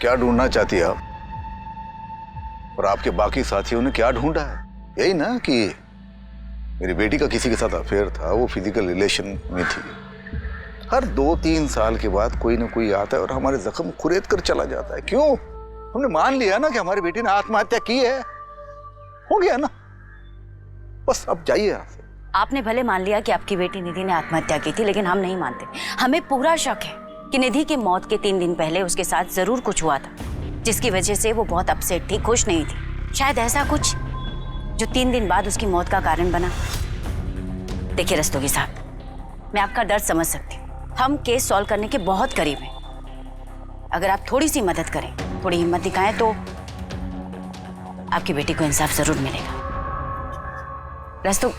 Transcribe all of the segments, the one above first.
क्या ढूंढना चाहती है आप? और आपके बाकी साथियों ने क्या ढूंढा है? यही ना कि मेरी बेटी का किसी के साथ अफेयर था, वो फिजिकल रिलेशन में थी। हर 2-3 साल के बाद कोई ना कोई आता है और हमारे जख्म कुरेद कर चला जाता है। क्यों? हमने मान लिया ना कि हमारी बेटी ने आत्महत्या की है, हो गया ना, बस अब जाइए यहाँ से। आपने भले मान लिया कि आपकी बेटी निधि ने आत्महत्या की थी, लेकिन हम नहीं मानते। हमें पूरा शक है कि निधि की मौत के 3 दिन पहले उसके साथ जरूर कुछ हुआ था, जिसकी वजह से वो बहुत अपसेट थी, खुश नहीं थी। शायद ऐसा कुछ जो 3 दिन बाद उसकी मौत का कारण बना। देखिए रस्तोगी साहब, मैं आपका दर्द समझ सकती हूँ। हम केस सॉल्व करने के बहुत करीब हैं। अगर आप थोड़ी सी मदद करें, थोड़ी हिम्मत दिखाएं, तो आपकी बेटी को इंसाफ जरूर मिलेगा। रस्तों,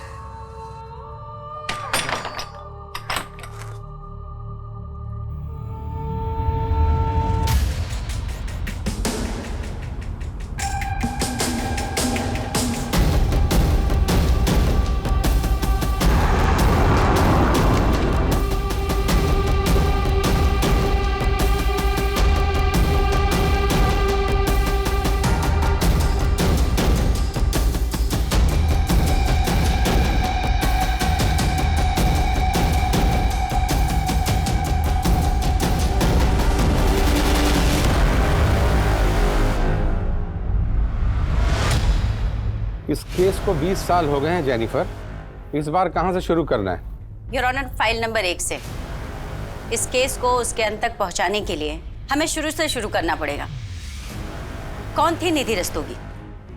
इस केस को 20 साल हो गए हैं जेनिफर। इस बार कहां से शुरू करना है? योर ऑनर, फाइल नंबर 1 से। इस केस को उसके अंत तक पहुंचाने के लिए हमें शुरू से शुरू करना पड़ेगा। कौन थी निधि रस्तोगी?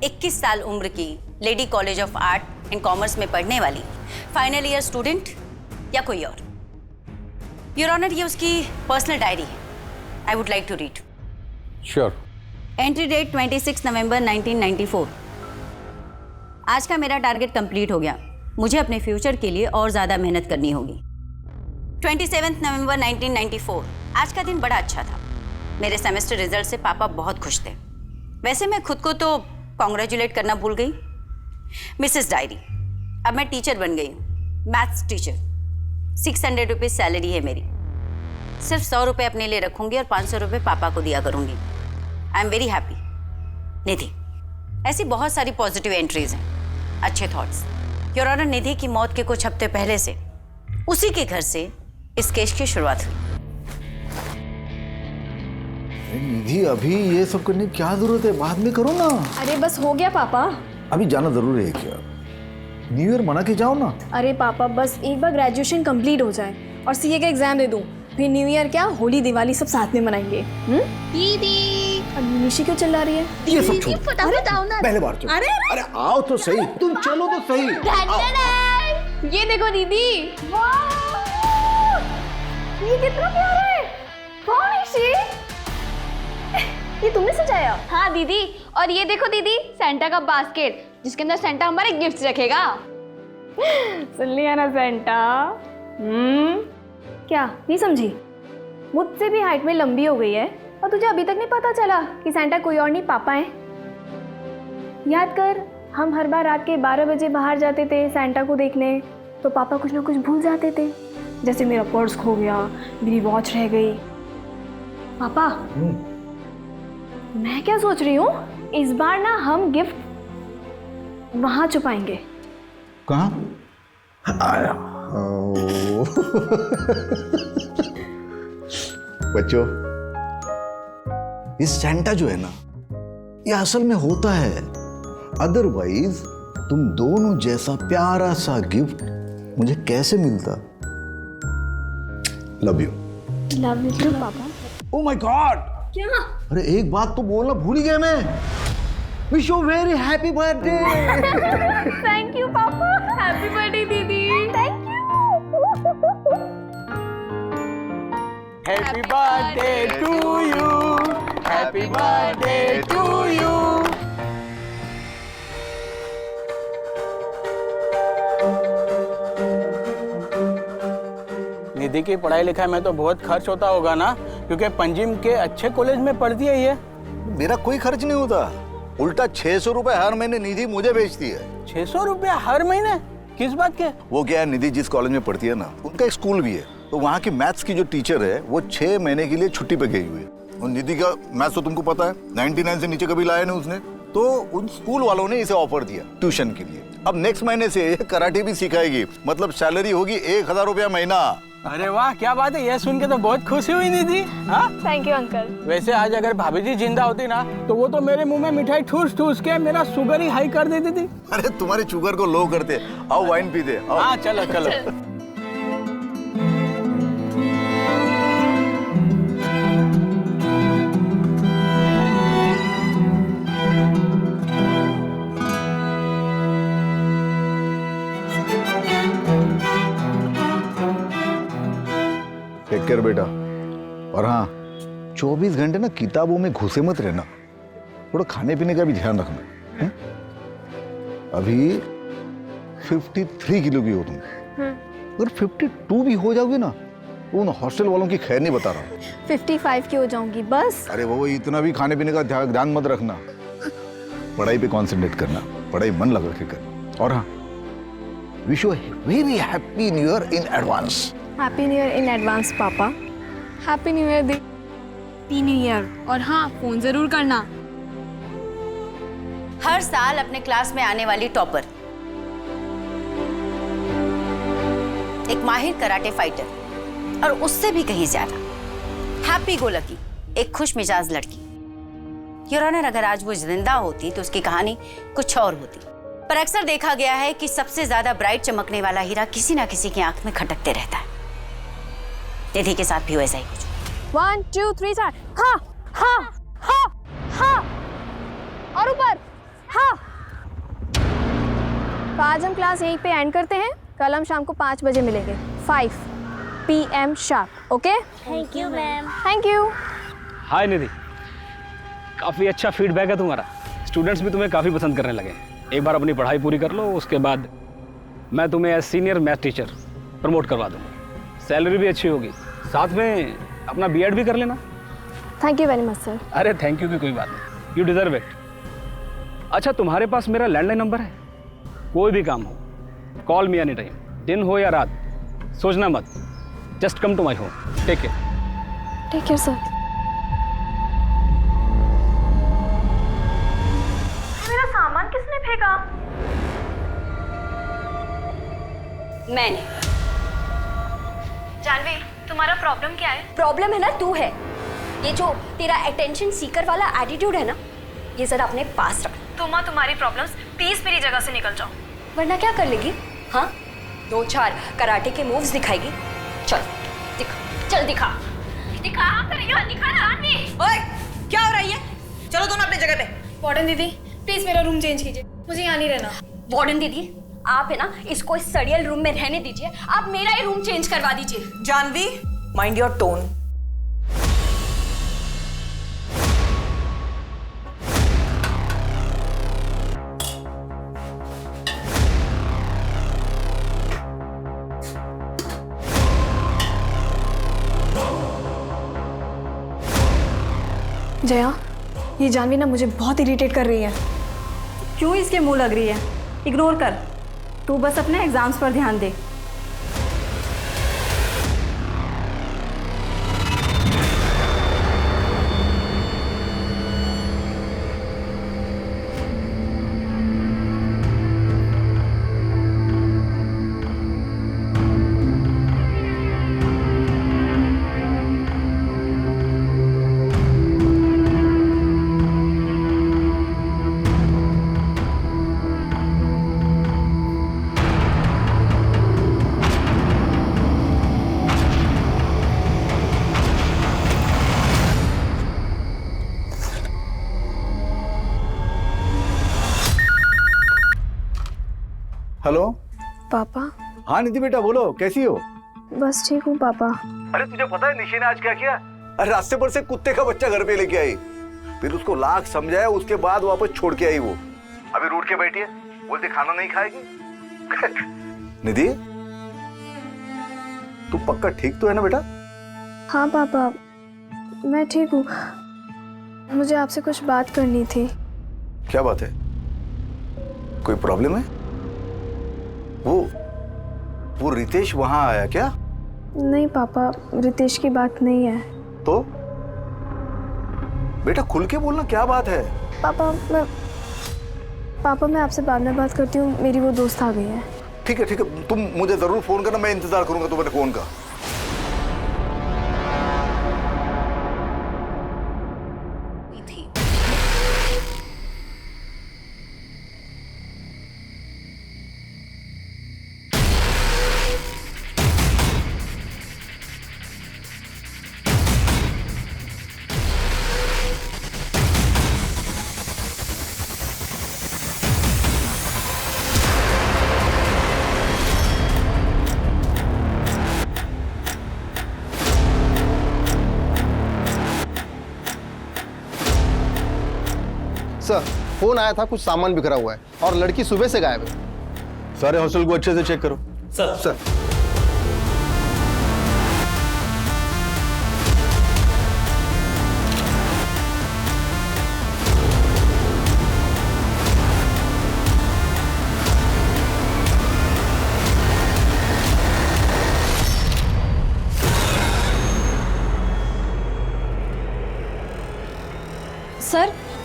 21 साल उम्र की, lady college of art and commerce में पढ़ने वाली, फाइनल ईयर स्टूडेंट, या कोई और? योर ऑनर, ये उसकी पर्सनल डायरी है। I would like to read. Sure. Entry date 26 November 1994। आज का मेरा टारगेट कंप्लीट हो गया। मुझे अपने फ्यूचर के लिए और ज़्यादा मेहनत करनी होगी। 27 नवंबर 1994। आज का दिन बड़ा अच्छा था। मेरे सेमेस्टर रिजल्ट से पापा बहुत खुश थे। वैसे मैं खुद को तो कॉन्ग्रेचुलेट करना भूल गई। मिसेस डायरी, अब मैं टीचर बन गई हूँ, मैथ्स टीचर। 600 रुपीज़ सैलरी है मेरी। सिर्फ 100 रुपये अपने लिए रखूँगी और 500 रुपये पापा को दिया करूँगी। I am very happy. Nidhi, ऐसी बहुत सारी पॉजिटिव एंट्रीज हैं, अच्छे थॉट्स। योर ऑनर, निधि की मौत के कुछ हफ्ते पहले से उसी के घर से इस केस की शुरुआत हुई। निधि, अभी ये सब करने की क्या जरूरत है? बाद में करो ना। अरे बस हो गया पापा। अभी जाना जरूरी है क्या? न्यू ईयर मना के जाओ ना। अरे पापा, बस एक बार ग्रेजुएशन कंप्लीट हो जाए और सीए का एग्जाम दे दूं, फिर न्यू ईयर क्या, होली दिवाली सब साथ में मनाएंगे। दीदी, निशी क्यों चिल्ला रही है? ये सब छोड़, फटाफट आओ ना। पहले बार चलो। अरे आओ तो सही, तुम चलो तो सही। ये देखो दीदी, ये कितना प्यारा है। कौन निशी? ये तुमने सजाया? हाँ दीदी, और ये देखो दीदी, सेंटा का बास्केट, जिसके अंदर सेंटा हमारे गिफ्ट्स रखेगा। सुन लिया ना सेंटा? क्या नहीं समझी? मुझसे भी हाइट में लंबी हो गई है और तुझे अभी तक नहीं पता चला कि सेंटा कोई और नहीं, पापा है। याद कर, हम हर बार रात के 12 बजे बाहर जाते थे सेंटा को देखने, तो पापा कुछ ना कुछ भूल जाते थे। जैसे मेरा पर्स खो गया, मेरी वॉच रह गई। पापा, मैं क्या सोच रही हूँ, इस बार ना हम गिफ्ट वहां छुपाएंगे। कहाँ? आया। बच्चों, इस सेंटा जो है ना, ये असल में होता है। अदरवाइज तुम दोनों जैसा प्यारा सा गिफ्ट मुझे कैसे मिलता? Love you. Love you too पापा। Oh my god! क्या? अरे एक बात तो बोलना भूल ही गया मैं। Wish you very happy birthday. Thank you पापा। हैप्पी बर्थडे दीदी। Thank you. Happy birthday to you, happy birthday to you. Nidhi की पढ़ाई लिखाई में तो बहुत खर्च होता होगा ना, क्योंकि पंजिम के अच्छे कॉलेज में पढ़ती है ये। मेरा कोई खर्च नहीं होता, उल्टा 600 रुपए हर महीने निधि मुझे भेजती है। 600 रुपया हर महीने? किस बात के? वो क्या है, निधि जिस कॉलेज में पढ़ती है ना, उनका एक स्कूल भी है, तो वहाँ की मैथ्स की जो टीचर है वो 6 महीने के लिए छुट्टी पे गई हुई है। और निधि का मैथ्स तो तुमको पता है, 99 से नीचे कभी लाया नहीं उसने। तो उन स्कूल वालों ने इसे ऑफर दिया ट्यूशन के लिए। अब नेक्स्ट महीने से ये कराटे भी सिखाएगी, मतलब सैलरी होगी 1000 रुपया महीना। अरे वाह, क्या बात है, ये सुन के तो बहुत खुशी हुई निधि। हाँ, थैंक यू अंकल। वैसे आज अगर भाभी जी जिंदा होती ना तो वो तो मेरे मुंह में मिठाई ठूस ठूस के मेरा शुगर ही हाई कर देती थी। अरे तुम्हारे शुगर को लो करते। आओ वाइन पीते। आओ। हाँ चलो चलो। टेक केयर बेटा। और हाँ, 24 घंटे ना किताबों में घुसे मत रहना, थोड़ा खाने पीने का भी ध्यान रखना। हुँ? अभी 53 किलो की हो तुम, अगर 52 भी हो जाओगे ना तो उन हॉस्टल वालों की खैर नहीं बता रहा हूँ। 55 की हो जाऊंगी बस। अरे वो इतना भी खाने पीने का ध्यान मत रखना, पढ़ाई पे कंसंट्रेट करना, पढ़ाई मन लगा के कर। और हाँ, wish you very happy new year in advance. Happy new year in advance पापा। हैप्पी न्यू ईयर दी। Happy new year. और हाँ, फोन जरूर करना। हर साल अपने क्लास में आने वाली टॉपर, एक माहिर कराटे फाइटर और उससे भी कहीं ज्यादा हैप्पी गो लकी, एक खुश मिजाज लड़की। योर ऑनर, अगर आज वो जिंदा होती तो उसकी कहानी कुछ और होती। पर अक्सर देखा गया है कि सबसे ज्यादा ब्राइट चमकने वाला हीरा किसी ना किसी की आंख में खटकते रहता है। निधि के साथ भी वैसा ही कुछ। 1 2 3 4। हाँ हाँ हाँ हाँ और ऊपर हाँ। तो आज हम क्लास यहीं पे एंड करते हैं। कल हम शाम को 5 बजे मिलेंगे, 5 PM sharp. Okay, thank you ma'am. Thank you. Hi Nidhi, काफ़ी अच्छा फीडबैक है तुम्हारा, स्टूडेंट्स भी तुम्हें काफ़ी पसंद करने लगे। एक बार अपनी पढ़ाई पूरी कर लो, उसके बाद मैं तुम्हें as senior math teacher promote करवा दूंगा। सैलरी भी अच्छी होगी, साथ में अपना बीएड भी कर लेना। Thank you very much sir. अरे थैंक यू की कोई बात नहीं, यू डिजर्व इट। अच्छा, तुम्हारे पास मेरा लैंडलाइन नंबर है, कोई भी काम हो कॉल मी एनी टाइम, दिन हो या रात, सोचना मत, just come to my home. Take care. Take care sir. मेरा सामान किसने फेंका? मैंने। जानवी, तुम्हारा प्रॉब्लम क्या है? प्रॉब्लम है ना तू है। ये जो तेरा अटेंशन सीकर वाला एटीट्यूड है ना, ये जरा अपने पास रख। तुम्हारी प्रॉब्लम्स, प्लीज मेरी जगह से निकल जाओ। वरना क्या कर लेगी? हाँ, 2-4 कराटे के मूव्स दिखाएगी। चल दिखा, चल दिखा दिखा ना। ओए, क्या हो रही है? चलो दोनों अपनी जगह पे। वार्डन दीदी, प्लीज मेरा रूम चेंज कीजिए, मुझे यहाँ नहीं रहना। वार्डन दीदी, आप है ना इसको इस सड़ियल रूम में रहने दीजिए, आप मेरा ही रूम चेंज करवा दीजिए। Janhvi, mind your tone. Jaya, ये जानवी ना मुझे बहुत इरिटेट कर रही है। क्यों इसके मुंह लग रही है? इग्नोर कर, तू बस अपने एग्जाम्स पर ध्यान दे। हेलो पापा। हाँ निधि बेटा, बोलो कैसी हो? बस ठीक हूँ पापा। अरे तुझे पता है निशि ने आज क्या किया? अरे रास्ते पर से कुत्ते का बच्चा घर पे लेके आई, फिर उसको लाख समझाया, उसके बाद वापस छोड़ के आई। वो अभी रूठ के बैठी है, बोलती खाना नहीं खाएगी। निधि, तू पक्का ठीक तो है ना बेटा? हाँ पापा, मैं ठीक हूँ। मुझे आपसे कुछ बात करनी थी। क्या बात है? कोई प्रॉब्लम है? वो रितेश वहां आया क्या? नहीं पापा, रितेश की बात नहीं है। तो बेटा खुल के बोलना, क्या बात है? पापा मैं आपसे बाद में बात करती हूँ, मेरी वो दोस्त आ गई है। ठीक है ठीक है, तुम मुझे जरूर फोन करना, मैं इंतजार करूंगा तुम्हारे फोन का। सर फोन आया था, कुछ सामान बिखरा हुआ है और लड़की सुबह से गायब है। सारे हॉस्टल को अच्छे से चेक करो। सर सर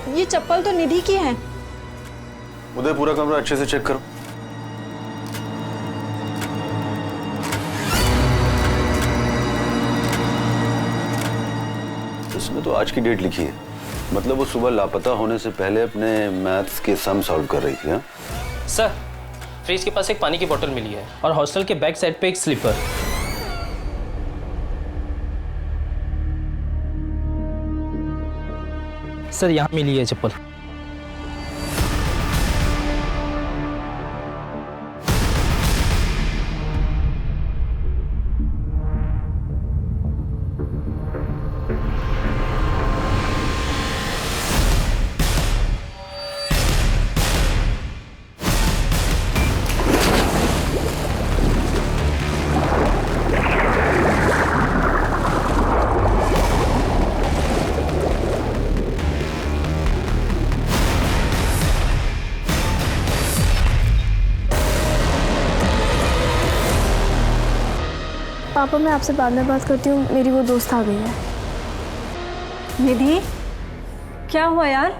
ये चप्पल तो निधि की है। उधर पूरा कमरा अच्छे से चेक करो। इसमें तो आज की डेट लिखी है, मतलब वो सुबह लापता होने से पहले अपने मैथ्स के सम सॉल्व कर रही थी। हाँ सर, फ्रिज के पास एक पानी की बोतल मिली है और हॉस्टल के बैक साइड पे एक स्लीपर। सर यहाँ मिली है चप्पल। पापा मैं आपसे बाद में बात करती हूँ, मेरी वो दोस्त आ गई है। निधि क्या हुआ यार,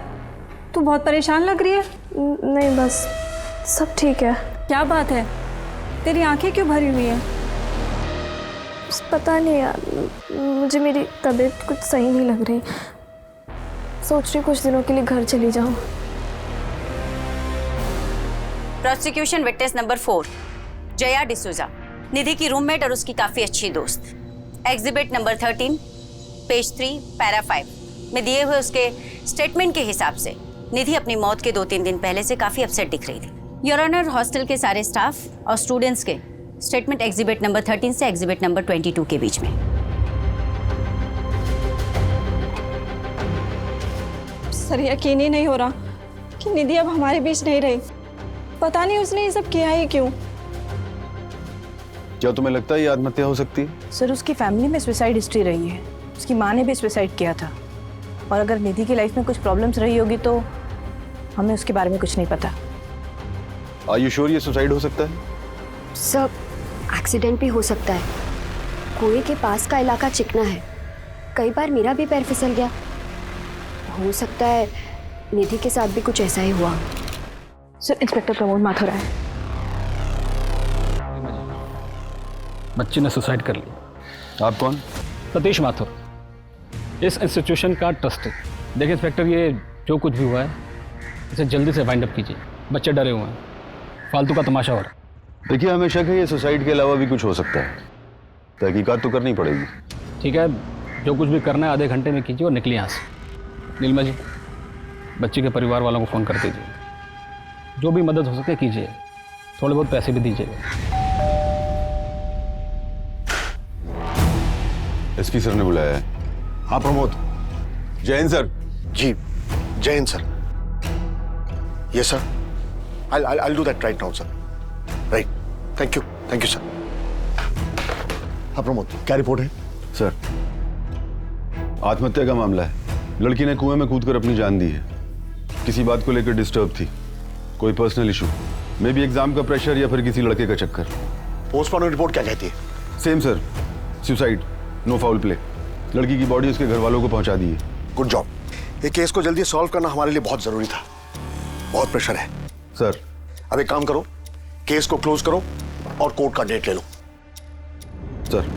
तू बहुत परेशान लग रही है। नहीं बस सब ठीक है। क्या बात है, तेरी आंखें क्यों भरी हुई है? पता नहीं यार, मुझे मेरी तबीयत कुछ सही नहीं लग रही। सोच रही कुछ दिनों के लिए घर चली जाऊँ। Prosecution witness number 4 Jaya D'Souza, Nidhi की रूममेट और उसकी काफी अच्छी दोस्त। एग्जिबिट नंबर 13 पेज 3 पैरा 5 में दिए हुए उसके स्टेटमेंट के हिसाब से निधि अपनी मौत के 2-3 दिन पहले से काफी अपसेट दिख रही थी। योर ऑनर, हॉस्टल के सारे स्टाफ और स्टूडेंट्स के स्टेटमेंट एग्जिबिट नंबर 13 से एग्जिबिट नंबर 22 के बीच में। सर यकीन ही नहीं हो रहा कि निधि अब हमारे बीच नहीं रही। पता नहीं उसने ये सब किया ही क्यों। क्या तुम्हें लगता है ये आत्महत्या हो सकती है? सर उसकी फैमिली में सुसाइड हिस्ट्री रही है, उसकी माँ ने भी सुसाइड किया था, और अगर निधि की लाइफ में कुछ प्रॉब्लम्स रही होगी तो हमें उसके बारे में कुछ नहीं पता। आर यू श्योर ये सुसाइड हो सकता है? सब एक्सीडेंट भी हो सकता है। कुएं के पास का इलाका चिकना है, कई बार मेरा भी पैर फिसल गया। हो सकता है निधि के साथ भी कुछ ऐसा ही हुआ। सर इंस्पेक्टर प्रमोद माथुर है। बच्ची ने सुसाइड कर ली। आप कौन? सतीश माथुर, इस इंस्टीट्यूशन का ट्रस्टी। देखिए इंस्पेक्टर, ये जो कुछ भी हुआ है इसे जल्दी से वाइंड अप कीजिए। बच्चे डरे हुए हैं, फालतू का तमाशा हो रहा है। देखिए हमें शक है ये सुसाइड के अलावा भी कुछ हो सकता है, तहकीकात तो करनी पड़ेगी। ठीक है, जो कुछ भी करना है आधे घंटे में कीजिए और निकलिए यहाँ से। नीलमा जी, बच्ची के परिवार वालों को फ़ोन कर दीजिए, जो भी मदद हो सके कीजिए, थोड़े बहुत पैसे भी दीजिएगा। एसपी सर ने बुलाया है। हाँ प्रमोद। जैन सर। जी Jain sir. Yes sir, I'll do that right now sir. Right, thank you sir. हाँ प्रमोद, क्या रिपोर्ट है? सर आत्महत्या का मामला है। लड़की ने कुएं में कूदकर अपनी जान दी है। किसी बात को लेकर डिस्टर्ब थी, कोई personal issue, may be exam का प्रेशर या फिर किसी लड़के का चक्कर। पोस्टमार्टम रिपोर्ट क्या कहती है? Same sir, suicide, no foul play. लड़की की बॉडी उसके घर वालों को पहुंचा दी है। Good job. ये केस को जल्दी सॉल्व करना हमारे लिए बहुत जरूरी था। बहुत प्रेशर है सर। अब एक काम करो, केस को क्लोज करो और कोर्ट का डेट ले लो। सर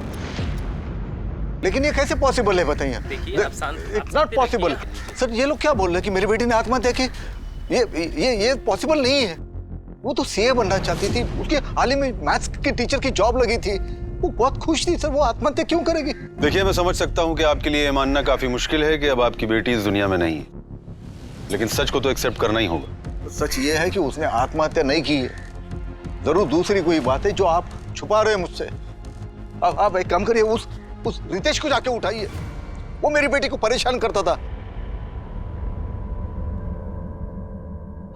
लेकिन ये कैसे पॉसिबल है बताइए? It's not possible. सर ये लोग क्या बोल रहे हैं कि मेरी बेटी ने आत्महत्या की? ये पॉसिबल नहीं है। वो तो सीए बनना चाहती थी, उसके हाल ही में मैथ्स के टीचर की जॉब लगी थी, वो बहुत खुश थी। सर वो आत्महत्या क्यों करेगी? देखिए मैं समझ सकता हूँ कि आपके लिए ये मानना काफी मुश्किल है कि अब आपकी बेटी इस दुनिया में नहीं है, लेकिन सच को तो एक्सेप्ट करना ही होगा। सच ये है कि उसने आत्महत्या नहीं की है। जरूर दूसरी कोई बात है जो आप छुपा रहे हैं मुझसे। अब आप एक काम करिए, उस रितेश को जाके उठाइए, वो मेरी बेटी को परेशान करता था।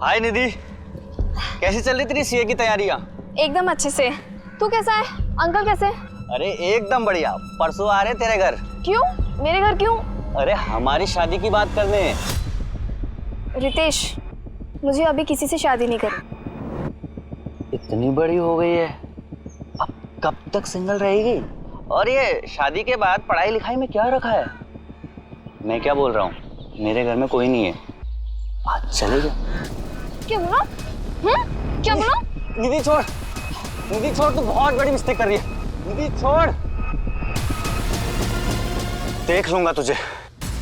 हाय निधि, कैसी चल रही तेरी सीए की तैयारियां? एकदम अच्छे से। तू कैसा है? अंकल कैसे? अरे एकदम बढ़िया। परसों आ रहे तेरे घर। क्यों? मेरे घर क्यों? अरे हमारी शादी की बात करने। रितेश, मुझे अभी किसी से शादी नहीं करनी। इतनी बड़ी हो गई है, अब कब तक सिंगल रहेगी? और ये शादी के बाद पढ़ाई लिखाई में क्या रखा है? मैं क्या बोल रहा हूँ, मेरे घर में कोई नहीं है, आज चले जाओ। क्या बोला? क्या बोला? निधि छोड़, निधि छोड़, तू बहुत बड़ी मिस्टेक कर रही है। निधि छोड़, देख लूंगा तुझे।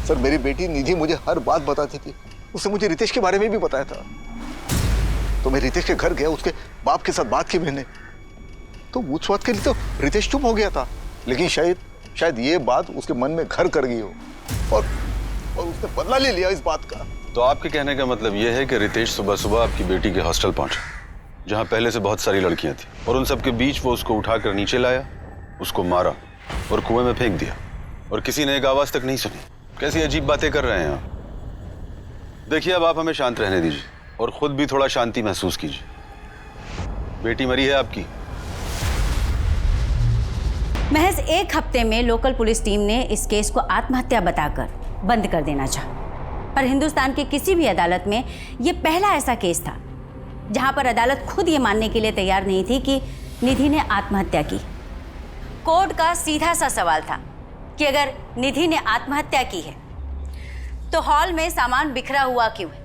सर मेरी बेटी निधि मुझे हर बात बताती थी, उसने मुझे रितेश के बारे में भी बताया था। तो मैं रितेश के घर गया, उसके बाप के साथ बात की मैंने, तो उस बात के लिए तो रितेश चुप हो गया था, लेकिन शायद ये बात उसके मन में घर कर गई हो और उसने बदला ले लिया इस बात का। तो आपके कहने का मतलब यह है कि रितेश सुबह सुबह आपकी बेटी के हॉस्टल पहुंचा, जहां पहले से बहुत सारी लड़कियां थी, और उन सबके बीच वो उसको उठाकर नीचे लाया, उसको मारा और कुएं में फेंक दिया, और किसी ने एक आवाज तक नहीं सुनी। कैसी अजीब बातें कर रहे हैं आप। देखिए अब आप हमें शांत रहने दीजिए और खुद भी थोड़ा शांति महसूस कीजिए। बेटी मरी है आपकी। महज एक हफ्ते में लोकल पुलिस टीम ने इस केस को आत्महत्या बताकर बंद कर देना चाहा, पर हिंदुस्तान की किसी भी अदालत में यह पहला ऐसा केस था जहां पर अदालत खुद ये मानने के लिए तैयार नहीं थी कि निधि ने आत्महत्या की। कोर्ट का सीधा सा सवाल था कि अगर निधि ने आत्महत्या की है तो हॉल में सामान बिखरा हुआ क्यों है?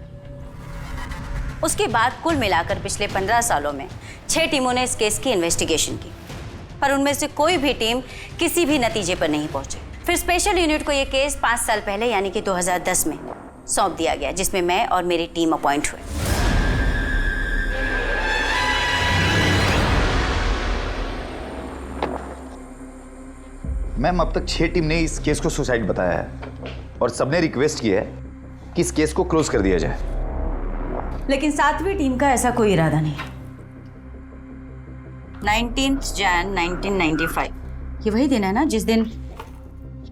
उसके बाद कुल मिलाकर पिछले 15 सालों में 6 टीमों ने इस केस की इन्वेस्टिगेशन की, पर उनमें से कोई भी टीम किसी भी नतीजे पर नहीं पहुंची। फिर स्पेशल यूनिट को यह केस 5 साल पहले यानी कि 2010 में सौंप दिया गया, जिसमें मैं और मेरी टीम अपॉइंट हुए। मैम अब तक 6 टीम ने इस केस को सुसाइड बताया है और सबने रिक्वेस्ट की है कि इस केस को क्लोज कर दिया जाए, लेकिन 7वीं टीम का ऐसा कोई इरादा नहीं। 19 जन 1995 ये वही दिन है ना जिस दिन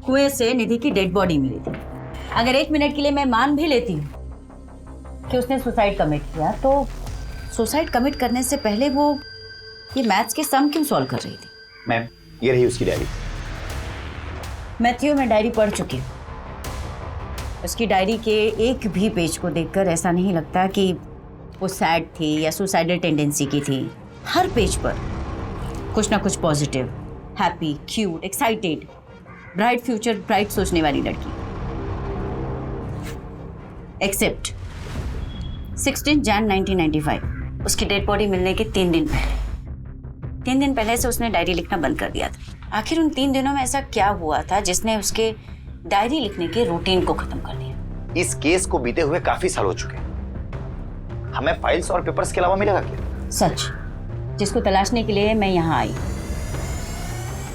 कुएं से निधि की डेड बॉडी मिली थी। अगर 1 मिनट के लिए मैं मान भी लेती हूँ कि उसने सुसाइड कमिट किया, तो सुसाइड कमिट करने से पहले वो ये मैथ्स के सम क्यों सॉल्व कर रही थी? मैम ये रही उसकी डायरी। मैथ्यू मैं डायरी पढ़ चुकी हूँ। उसकी डायरी के एक भी पेज को देखकर ऐसा नहीं लगता कि वो सैड थी या सुसाइडल टेंडेंसी की थी। हर पेज पर कुछ ना कुछ positive, happy, cute, excited, bright future, bright सोचने वाली लड़की। एक्सेप्ट 16 जन 1995 उसकी डेड बॉडी मिलने के 3 दिन पहले। 3 दिन पहले से उसने डायरी लिखना बंद कर दिया था। आखिर उन 3 दिनों में ऐसा क्या हुआ था जिसने उसके डायरी लिखने के रूटीन को खत्म कर दिया? इस केस को बीते हुए काफी साल हो चुके हैं, हमें फाइल्स और पेपर्स के अलावा मिलेगा क्या? सच जिसको तलाशने के लिए मैं यहाँ आई।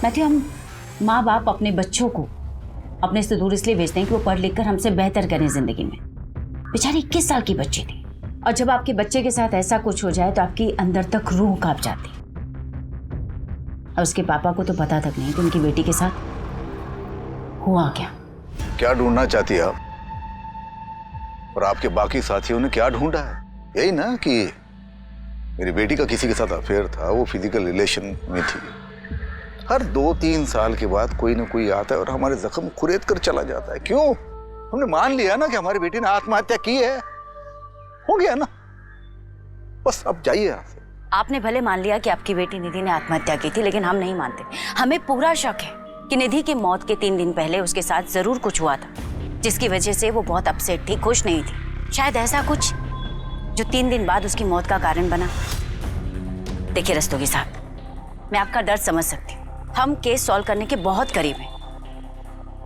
मैथ्यू, हम माँ बाप अपने बच्चों को अपने से दूर इसलिए भेजते हैं कि वो पढ़ लिख कर हमसे बेहतर करें जिंदगी में। बेचारी 21 साल की बच्ची थी, और जब आपके बच्चे के साथ ऐसा कुछ हो जाए तो आपकी अंदर तक रूह कांप जाती। और उसके पापा को तो पता तक नहीं कि उनकी बेटी के साथ हुआ क्या। क्या ढूंढना चाहती है आप? और आपके बाकी साथियों ने क्या ढूंढा है? यही ना कि मेरी बेटी का किसी के साथ अफेयर था, वो फिजिकल रिलेशन में थी। हर 2-3 साल के बाद कोई ना कोई आता है और हमारे जख्म खुरेद कर चला जाता है। क्यों? हमने मान लिया ना कि हमारी बेटी ने आत्महत्या की है, हो गया ना, बस अब जाइए यहाँ से। आपने भले मान लिया कि आपकी बेटी निधि ने आत्महत्या की थी, लेकिन हम नहीं मानते। हमें पूरा शक है कि निधि की मौत के 3 दिन पहले उसके साथ जरूर कुछ हुआ था। जिसकी वजह से वो बहुत अपसेट थी, खुश नहीं थी। शायद ऐसा कुछ जो 3 दिन बाद उसकी मौत का कारण बना। देखिए रस्तोगी साहब, मैं आपका दर्द समझ सकती हूँ। हम केस सॉल्व करने के बहुत करीब हैं।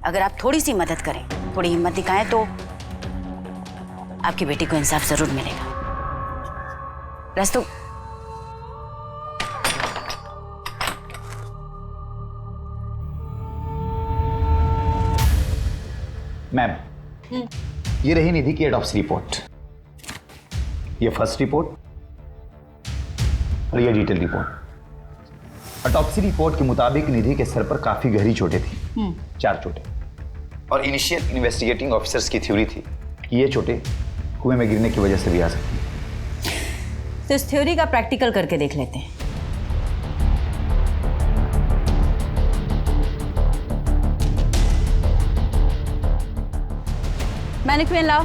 अगर आप थोड़ी सी मदद करें, थोड़ी हिम्मत दिखाएं तो आपकी बेटी को इंसाफ जरूर मिलेगा। रस्तों, मैम, ये रही निधि की ऑटोप्सी रिपोर्ट। ये फर्स्ट रिपोर्ट और ये डिटेल रिपोर्ट। ऑटोप्सी रिपोर्ट के मुताबिक निधि के सर पर काफी गहरी चोटें थी, 4 चोटें। और इनिशियल इन्वेस्टिगेटिंग ऑफिसर्स की थ्योरी थी कि ये चोटें कुएं में गिरने की वजह से भी आ सकती हैं। तो इस थ्योरी का प्रैक्टिकल करके देख लेते हैं। मैनिक्विन लाओ।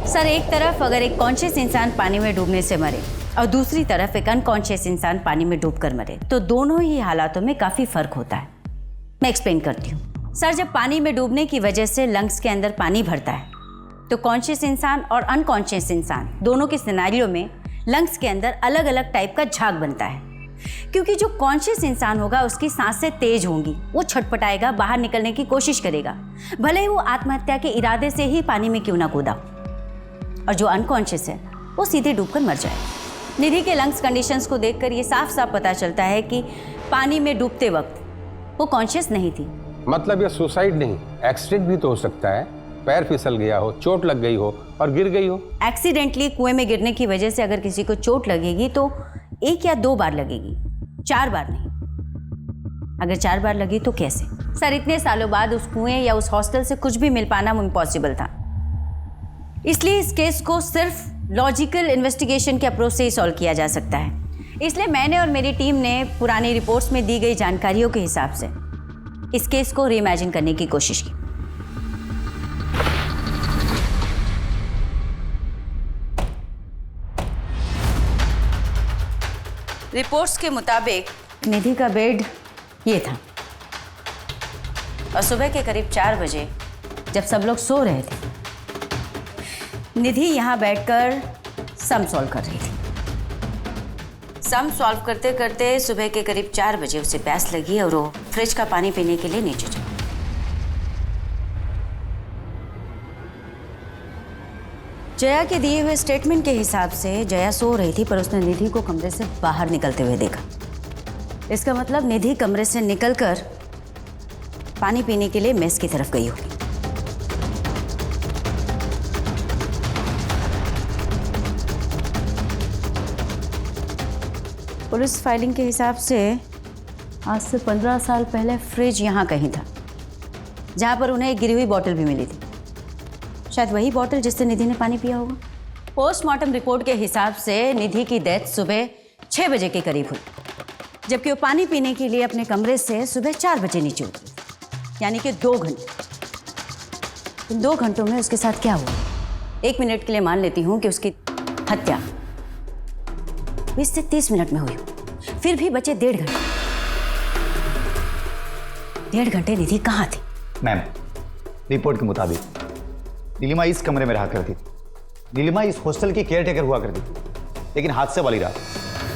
सर, एक तरफ अगर एक कॉन्शियस इंसान पानी में डूबने से मरे और दूसरी तरफ एक अनकॉन्शियस इंसान पानी में डूबकर मरे, तो दोनों ही हालातों में काफी फर्क होता है। मैं एक्सप्लेन करती हूँ। सर, जब पानी में डूबने की वजह से लंग्स के अंदर पानी भरता है तो कॉन्शियस इंसान और अनकॉन्शियस इंसान दोनों के सिनेरियो में लंग्स के अंदर अलग अलग टाइप का झाग बनता है। क्योंकि जो कॉन्शियस इंसान होगा उसकी सांसें तेज होंगी, वो छटपटाएगा, बाहर निकलने की कोशिश करेगा, भले ही वो आत्महत्या के इरादे से ही पानी में क्यों ना कूदा। और जो अनकॉन्शियस है वो सीधे डूबकर मर जाए। निधि के लंग्स कंडीशंस को देखकर ये साफ साफ पता चलता है कि पानी में डूबते वक्त वो कॉन्शियस नहीं थी। मतलब ये सुसाइड नहीं, एक्सीडेंट भी तो हो सकता है। पैर फिसल गया हो, चोट लग गई हो और गिर गई हो। एक्सीडेंटली कुएं में गिरने की वजह से अगर किसी को चोट लगेगी तो 1 या 2 बार लगेगी, 4 बार नहीं। अगर 4 बार लगी तो कैसे? सर, इतने सालों बाद उस कुएं या उस हॉस्टल से कुछ भी मिल पाना इम्पॉसिबल था। इसलिए इस केस को सिर्फ लॉजिकल इन्वेस्टिगेशन के अप्रोच से ही सॉल्व किया जा सकता है। इसलिए मैंने और मेरी टीम ने पुरानी रिपोर्ट्स में दी गई जानकारियों के हिसाब से इस केस को रीइमेजिन करने की कोशिश की। रिपोर्ट्स के मुताबिक निधि का बेड ये था और सुबह के करीब 4 बजे जब सब लोग सो रहे थे, निधि यहाँ बैठकर सम सॉल्व कर रही थी। सम सॉल्व करते करते सुबह के करीब 4 बजे उसे प्यास लगी और वो फ्रिज का पानी पीने के लिए नीचे चली। जया के दिए हुए स्टेटमेंट के हिसाब से जया सो रही थी, पर उसने निधि को कमरे से बाहर निकलते हुए देखा। इसका मतलब निधि कमरे से निकलकर पानी पीने के लिए मेस की तरफ गई होगी। पुलिस फाइलिंग के हिसाब से आज से 15 साल पहले फ्रिज यहाँ कहीं था, जहाँ पर उन्हें एक गिरी हुई बोतल भी मिली थी। शायद वही बोतल जिससे निधि ने पानी पिया होगा। पोस्टमार्टम रिपोर्ट के हिसाब से निधि की डेथ सुबह 6 बजे के करीब हुई, जबकि वो पानी पीने के लिए अपने कमरे से सुबह 4 बजे नीचे उतरी, यानी कि 2 घंटे। इन 2 घंटों में उसके साथ क्या हुआ? 1 मिनट के लिए मान लेती हूँ कि उसकी हत्या 20 से 30 मिनट में हुई, फिर भी बचे 1.5 घंटे। 1.5 घंटे निधि कहाँ थी? मैम, रिपोर्ट के मुताबिक नीलिमा इस कमरे में रहा करती थी। नीलिमा इस हॉस्टल की केयर टेकर हुआ करती थी, लेकिन हादसे वाली रात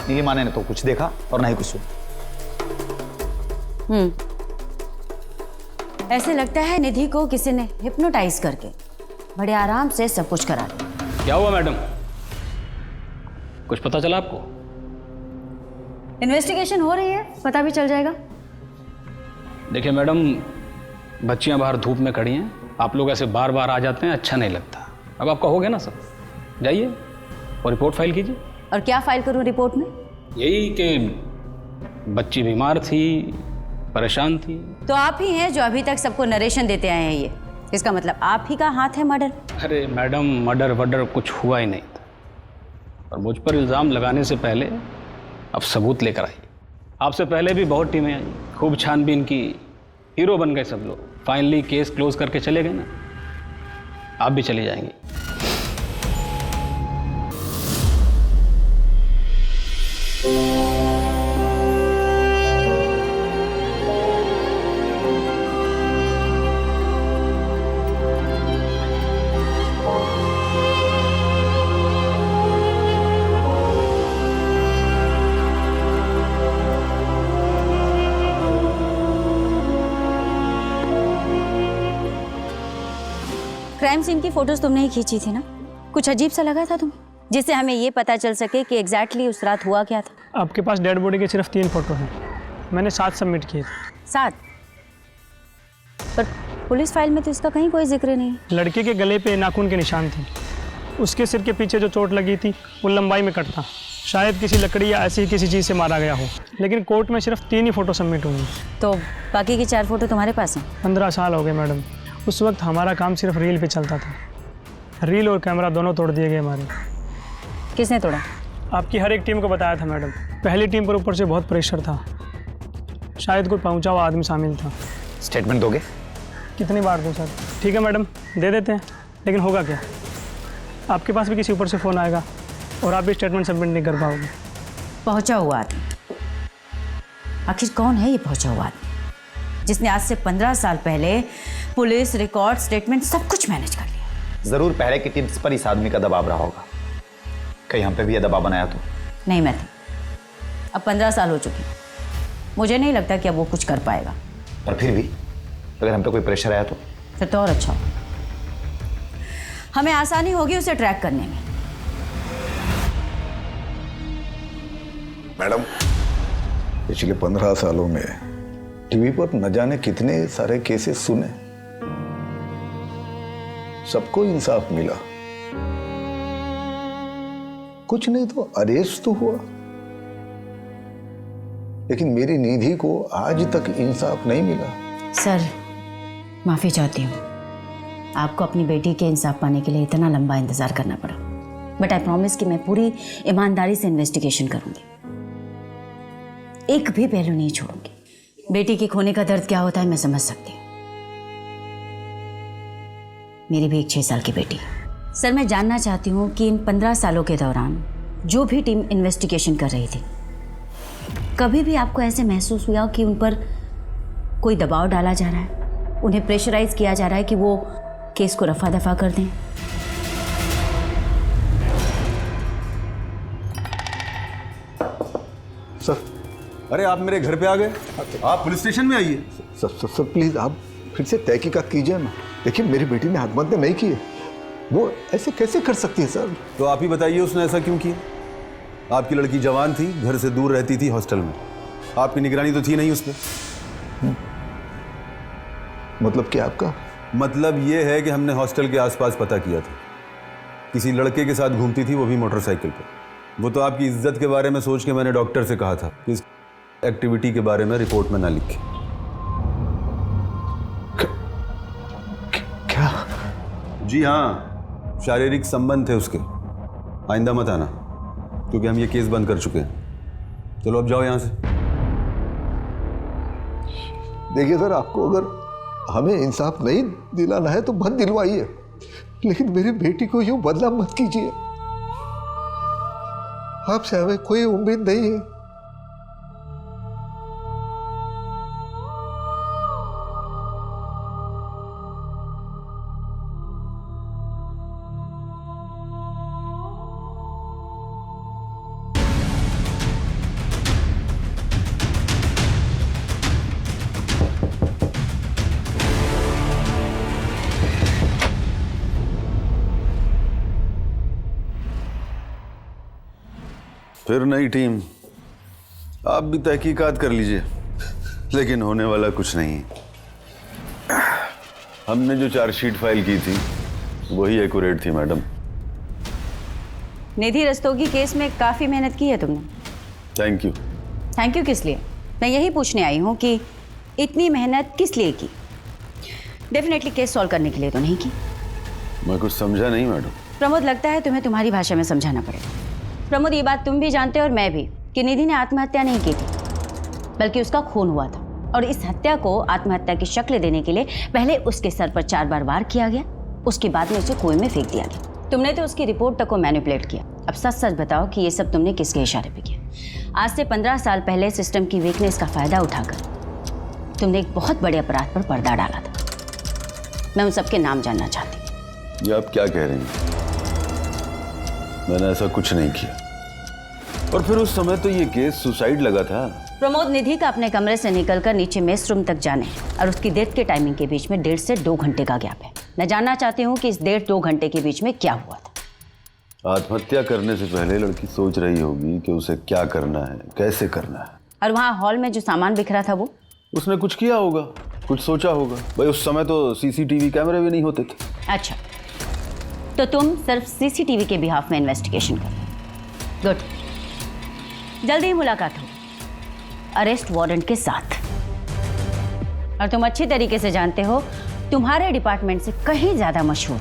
नीलिमा ने न तो कुछ देखा और न ही कुछ सुना। ऐसे लगता है निधि को किसी ने हिप्नोटाइज करके बड़े आराम से सब कुछ करा दिया। क्या हुआ मैडम, कुछ पता चला आपको? इन्वेस्टिगेशन हो रही है, पता भी चल जाएगा। देखिए मैडम, बच्चियां बाहर धूप में खड़ी हैं, आप लोग ऐसे बार बार आ जाते हैं, अच्छा नहीं लगता। अब आपका हो गया ना सब, जाइए और रिपोर्ट फाइल कीजिए। और क्या फाइल करूं रिपोर्ट में? यही कि बच्ची बीमार थी, परेशान थी। तो आप ही हैं जो अभी तक सबको नरेशन देते आए हैं। ये इसका मतलब आप ही का हाथ है मर्डर? अरे मैडम, मर्डर वर्डर कुछ हुआ ही नहीं था, और मुझ पर इल्ज़ाम लगाने से पहले अब सबूत लेकर आइए। आपसे पहले भी बहुत टीमें आई, खूब छानबीन की, हीरो बन गए सब लोग। फाइनली केस क्लोज करके चले गए ना, आप भी चले जाएंगे। क्राइम सीन की फोटोज तुमने ही खींची थी ना? कुछ अजीब सा लगा था तुम्हें, जिससे हमें ये पता चल सके कि एग्जैक्टली उस रात हुआ क्या था? आपके पास डेड बॉडी के सिर्फ 3 फोटो हैं, मैंने 7 सबमिट किए थे। 7? पर पुलिस फाइल में तो इसका कहीं कोई जिक्र नहीं। लड़के के गले पे नाखून के निशान थे, उसके सिर के पीछे जो चोट लगी थी वो लंबाई में कट था, शायद किसी लकड़ी या ऐसी ही किसी चीज़ से मारा गया हो। लेकिन कोर्ट में सिर्फ 3 ही फोटो सबमिट हुई। तो बाकी की 4 फोटो तुम्हारे पास हैं? 15 साल हो गए मैडम। उस वक्त हमारा काम सिर्फ रील पे चलता था, रील और कैमरा दोनों तोड़ दिए गए हमारे। किसने तोड़ा? आपकी हर एक टीम को बताया था मैडम। पहली टीम पर ऊपर से बहुत प्रेशर था, शायद कोई पहुंचा हुआ आदमी शामिल था। स्टेटमेंट दोगे? कितनी बार दूं सर? ठीक है मैडम, दे देते हैं, लेकिन होगा क्या? आपके पास भी किसी ऊपर से फ़ोन आएगा और आप भी स्टेटमेंट सबमिट नहीं कर पाओगे। पहुंचा हुआ आदमी? आखिर कौन है ये पहुंचा हुआ आदमी जिसने आज से 15 साल पहले पुलिस, रिकॉर्ड, स्टेटमेंट सब कुछ मैनेज कर लिया? जरूर पहले की टीम्स पर इस आदमी का दबाव रहा होगा। कहीं हम पे भी ये दबाव बनाया तो? नहीं मैथ्यू, अब 15 साल हो चुके, मुझे नहीं लगता कि अब वो कुछ कर पाएगा। पर फिर भी अगर हम पे कोई प्रेशर आया तो? फिर तो और अच्छा होगा, हमें आसानी होगी उसे ट्रैक करने में। मैडम, पिछले 15 सालों में टीवी पर न जाने कितने सारे केसेस सुने, सबको इंसाफ मिला, कुछ नहीं तो अरेस्ट तो हुआ, लेकिन मेरी निधि को आज तक इंसाफ नहीं मिला। सर, माफी चाहती हूँ, आपको अपनी बेटी के इंसाफ पाने के लिए इतना लंबा इंतजार करना पड़ा, बट आई प्रॉमिस कि मैं पूरी ईमानदारी से इन्वेस्टिगेशन करूंगी, एक भी पहलू नहीं छोड़ूंगी। बेटी के खोने का दर्द क्या होता है मैं समझ सकती हूँ, मेरी भी एक 6 साल की बेटी है। सर, मैं जानना चाहती हूँ कि इन 15 सालों के दौरान जो भी टीम इन्वेस्टिगेशन कर रही थी, कभी भी आपको ऐसे महसूस हुआ कि उन पर कोई दबाव डाला जा रहा है, उन्हें प्रेशराइज किया जा रहा है कि वो केस को रफा दफा कर दें? सर, अरे आप मेरे घर पे आ गए, आप पुलिस स्टेशन में आइए। सर प्लीज आप फिर से तहकीकात कीजिए ना। देखिए, मेरी बेटी ने आत्महत्या नहीं की है, वो ऐसे कैसे कर सकती है सर? तो आप ही बताइए उसने ऐसा क्यों किया? आपकी लड़की जवान थी, घर से दूर रहती थी हॉस्टल में, आपकी निगरानी तो थी नहीं उस पर। मतलब क्या आपका? मतलब ये है कि हमने हॉस्टल के आसपास पता किया था, किसी लड़के के साथ घूमती थी, वो भी मोटरसाइकिल पर। वो तो आपकी इज्जत के बारे में सोच के मैंने डॉक्टर से कहा था कि इस एक्टिविटी के बारे में रिपोर्ट में ना लिखे। क्या? जी हाँ, शारीरिक संबंध थे उसके। आइंदा मत आना, क्योंकि हम ये केस बंद कर चुके हैं। चलो अब जाओ यहाँ से। देखिए सर, आपको अगर हमें इंसाफ नहीं दिलाना है तो मत दिलवाइए, लेकिन मेरी बेटी को यूं बदनाम मत कीजिए। आपसे हमें कोई उम्मीद नहीं है। फिर नई टीम, आप भी तहकीकात कर लीजिए, लेकिन होने वाला कुछ नहीं है। हमने जो चार्जशीट फाइल की थी वही एक्यूरेट थी मैडम। निधि रस्तोगी केस में काफ़ी मेहनत की है तुमने। Thank you. थैंक यू किस लिए? मैं यही पूछने आई हूँ कि इतनी मेहनत किस लिए की? डेफिनेटली केस सॉल्व करने के लिए तो नहीं की। मैं कुछ समझा नहीं मैडम। प्रमोद, लगता है तुम्हें तुम्हारी भाषा में समझाना पड़ेगा। प्रमोद, ये बात तुम भी जानते हो और मैं भी कि निधि ने आत्महत्या नहीं की थी, बल्कि उसका खून हुआ था, और इस हत्या को आत्महत्या की शक्ल देने के लिए पहले उसके सर पर 4 बार वार किया गया, उसके बाद में उसे कुएं में फेंक दिया गया। तुमने तो उसकी रिपोर्ट तक को मैनिपुलेट किया। अब सच सच बताओ कि ये सब तुमने किसके इशारे पे किया? आज से 15 साल पहले सिस्टम की वीकनेस का फायदा उठाकर तुमने एक बहुत बड़े अपराध पर पर्दा डाला था। मैं उन सबके नाम जानना चाहती हूँ। ये आप क्या कह रही हैं? मैंने ऐसा कुछ नहीं किया, और फिर उस समय तो ये केस सुसाइड लगा था। प्रमोद, निधि का अपने कमरे से निकलकर नीचे मेस रूम तक जाने और उसकी डेथ के टाइमिंग के बीच में 1.5 से 2 घंटे का गैप है। मैं जानना चाहती हूँ कि इस 1.5-2 घंटे के बीच में क्या हुआ था। आत्महत्या करने से पहले लड़की सोच रही होगी कि उसे क्या करना है, कैसे करना है। और वहाँ हॉल में जो सामान बिखरा था वो? उसने कुछ किया होगा, कुछ सोचा होगा। भाई उस समय तो सीसीटीवी कैमरे भी नहीं होते थे। अच्छा, तो तुम सिर्फ सीसीटीवी के बिहाफ में इन्वेस्टिगेशन कर। गुड, जल्दी ही मुलाकात हो अरेस्ट वारंट के साथ। और तुम अच्छी तरीके से जानते हो तुम्हारे डिपार्टमेंट से कहीं ज्यादा मशहूर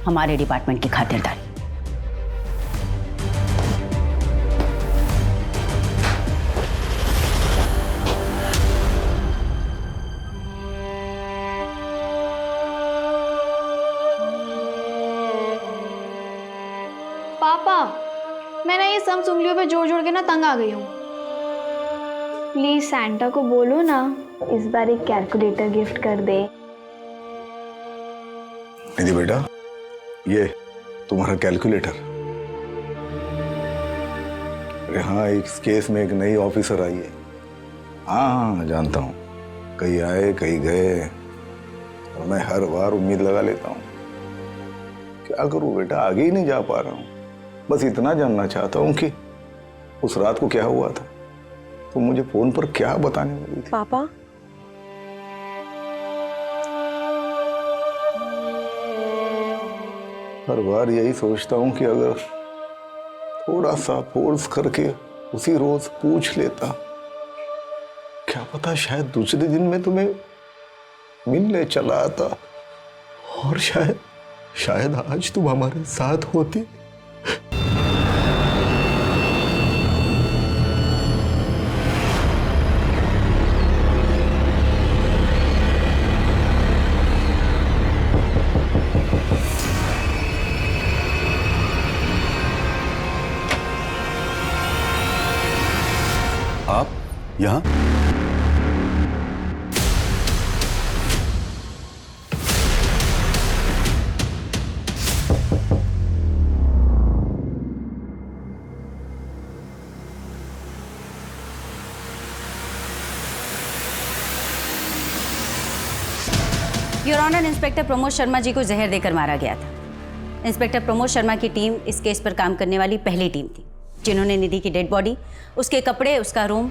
हमारे डिपार्टमेंट की खातिरदारी। पापा, मैं ना ये सब उंगलियों पे जोड़ जोड़ के ना तंग आ गई हूँ। प्लीज सैंटा को बोलो ना इस बार एक कैलकुलेटर गिफ्ट कर दे। निधि बेटा, ये तुम्हारा कैलकुलेटर। अरे हाँ, इस केस में एक नई ऑफिसर आई है। हाँ, जानता हूँ, कहीं आए कहीं गए, और मैं हर बार उम्मीद लगा लेता हूँ। क्या करूँ बेटा, आगे ही नहीं जा पा रहा हूँ। बस इतना जानना चाहता हूँ कि उस रात को क्या हुआ था, तो मुझे फोन पर क्या बताने वाली थी। पापा, हर बार यही सोचता हूँ कि अगर थोड़ा सा फोर्स करके उसी रोज पूछ लेता, क्या पता शायद दूसरे दिन में तुम्हें मिलने चला आता, और शायद आज तुम हमारे साथ होती। आप यहाँ? Your honour, inspector Pramod Sharma ji को जहर देकर मारा गया था। इंस्पेक्टर प्रमोद शर्मा की टीम इस केस पर काम करने वाली पहली टीम थी जिन्होंने निधि की डेड बॉडी, उसके कपड़े, उसका रूम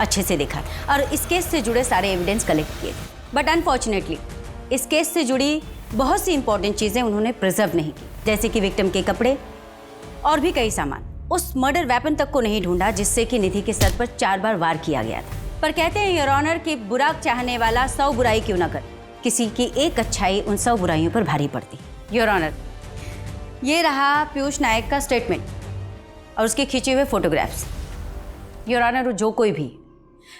अच्छे से देखा और इस केस से जुड़े सारे एविडेंस कलेक्ट किए थे। बट अनफॉर्चुनेटली इस केस से जुड़ी बहुत सी इंपॉर्टेंट चीज़ें उन्होंने प्रिजर्व नहीं की, जैसे कि विक्टिम के कपड़े और भी कई सामान। उस मर्डर वेपन तक को नहीं ढूंढा जिससे कि निधि के सर पर 4 बार वार किया गया था। पर कहते हैं योर ऑनर कि बुरा चाहने वाला 100 बुराई क्यों ना कर, किसी की एक अच्छाई उन 100 बुराइयों पर भारी पड़ती। योर ऑनर, ये रहा पीयूष नायक का स्टेटमेंट और उसके खींचे हुए फोटोग्राफ्स। योर ऑनर, जो कोई भी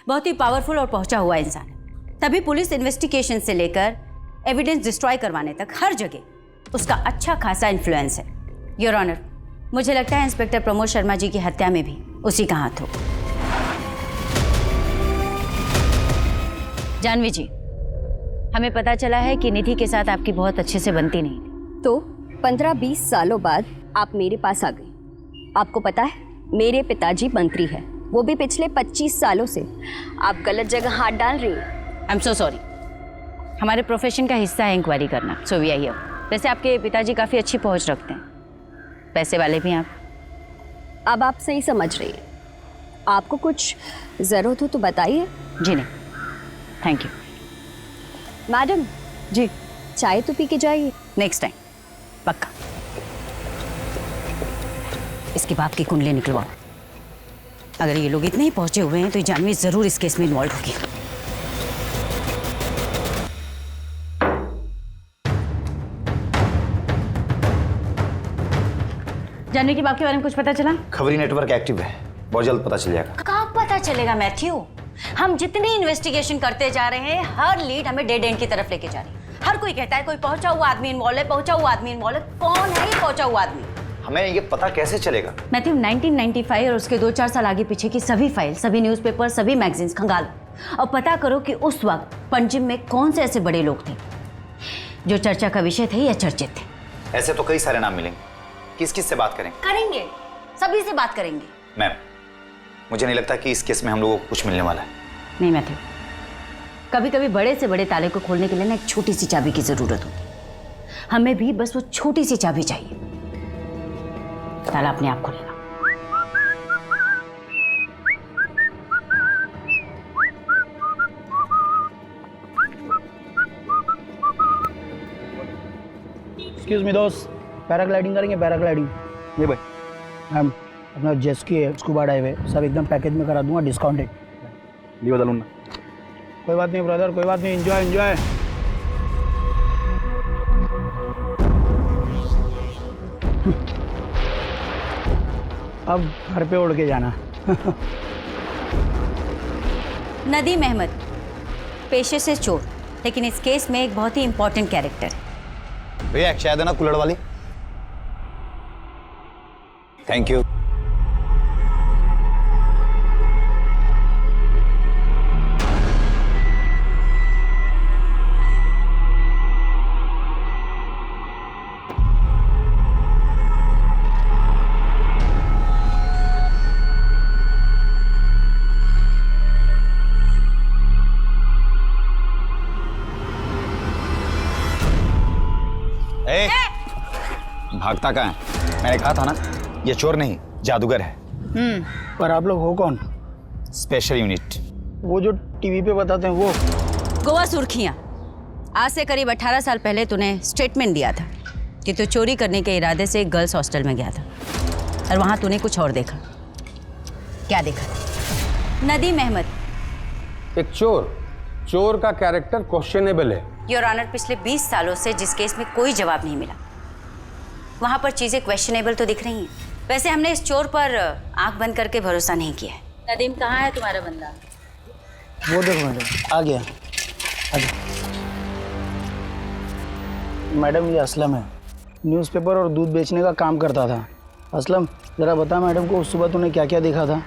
बहुत ही पावरफुल और पहुंचा हुआ इंसान है, तभी पुलिस इन्वेस्टिगेशन से लेकर एविडेंस डिस्ट्रॉय करवाने तक हर जगह उसका अच्छा खासा इन्फ्लुएंस है। योर ऑनर, मुझे लगता है इंस्पेक्टर प्रमोद शर्मा जी की हत्या में भी उसी का हाथ हो। जानवी जी, हमें पता चला है कि निधि के साथ आपकी बहुत अच्छे से बनती नहीं थी। तो 15-20 सालों बाद आप मेरे पास आ गई। आपको पता है मेरे पिताजी मंत्री हैं, वो भी पिछले 25 सालों से। आप गलत जगह हाथ डाल रही हैं। आई एम सो सॉरी, हमारे प्रोफेशन का हिस्सा है इंक्वायरी करना, सो वी आर हियर। वैसे आपके पिताजी काफ़ी अच्छी पहुंच रखते हैं, पैसे वाले भी आप। अब आप सही समझ रही हैं। आपको कुछ ज़रूरत हो तो बताइए। जी नहीं, थैंक यू। मैडम जी, चाय तो पी के जाइए। नेक्स्ट टाइम पक्का। इसके बाप की कुंडली निकलवाओ। अगर ये लोग इतने ही पहुंचे हुए हैं तो ये जानवी जरूर इस केस में इन्वॉल्व होगी। जानवी के बाप के बारे में कुछ पता चला? खबरी नेटवर्क एक्टिव है, बहुत जल्द पता चल जाएगा। कहाँ पता चलेगा मैथ्यू? हम जितनी इन्वेस्टिगेशन करते जा रहे हैं, हर लीड हमें डेड एंड की तरफ लेके जा रही है। हर कोई कहता है कोई पहुंचा हुआ आदमी इन्वॉल्व है, पहुंचा हुआ आदमी इन्वॉल्व है। कौन है ये पहुंचा हुआ आदमी? हमें ये पता कैसे चलेगा? मैथ्यू, 1995 और उसके 2-4 साल आगे पीछे की सभी फाइल, सभी न्यूज़पेपर, सभी मैगजीन्स खंगालो और पता करो कि उस वक्त पंजिम में कौन से ऐसे बड़े लोग थे जो चर्चा का विषय थे या चर्चित थे। ऐसे तो कई सारे नाम मिलेंगे, किस किस से बात करेंगे? करेंगे, सभी से बात करेंगे। मैम, मुझे नहीं लगता कि इस केस में हम लोगों को कुछ मिलने वाला है। नहीं मैथ्यू, कभी कभी बड़े से बड़े ताले को खोलने के लिए ना एक छोटी सी चाबी की जरूरत होती है। हमें भी बस वो छोटी सी चाबी चाहिए, ताला अपने आप खुलेगा। एक्सक्यूज मी दोस्त, पैराग्लाइडिंग करेंगे? पैराग्लाइडिंग ये भाई मैम, अपना जेस्की है, स्कूबा डाइव है, सब एकदम पैकेज में करा दूंगा, डिस्काउंटेड। ये बता लूँ। कोई बात नहीं ब्रदर, कोई बात नहीं, एंजॉय एंजॉय। अब घर पे उड़ के जाना। नदीम अहमद पेशे से चोर, लेकिन इस केस में एक बहुत ही इंपॉर्टेंट कैरेक्टर है। भैया एक चाय देना कुल्हड़ वाली। Thank you. भागता कहाँ है? मैंने कहा था ना, ये चोर नहीं जादूगर है। पर आप लोग हो कौन? Special unit. वो जो टीवी पे बताते हैं वो? गोवा सुर्खियां। आज से करीब 18 साल पहले तूने स्टेटमेंट दिया था कि तू चोरी करने के इरादे से एक गर्ल्स हॉस्टल में गया था और वहां तूने कुछ और देखा। क्या देखा? नदीम अहमद एक चोर का कैरेक्टर क्वेश्चनेबल है। योर ऑनर, पिछले 20 सालों से जिस केस में कोई जवाब नहीं मिला, वहां पर चीजें क्वेश्चनेबल तो दिख रही हैं। वैसे हमने इस चोर पर आंख बंद करके भरोसा नहीं किया है। नदीम, कहाँ है तुम्हारा बंदा? वो देखो मैडम, आ गया। मैडम ये असलम है, न्यूज़पेपर और दूध बेचने का काम करता था। असलम जरा बता मैडम को, उस सुबह तूने क्या क्या देखा था?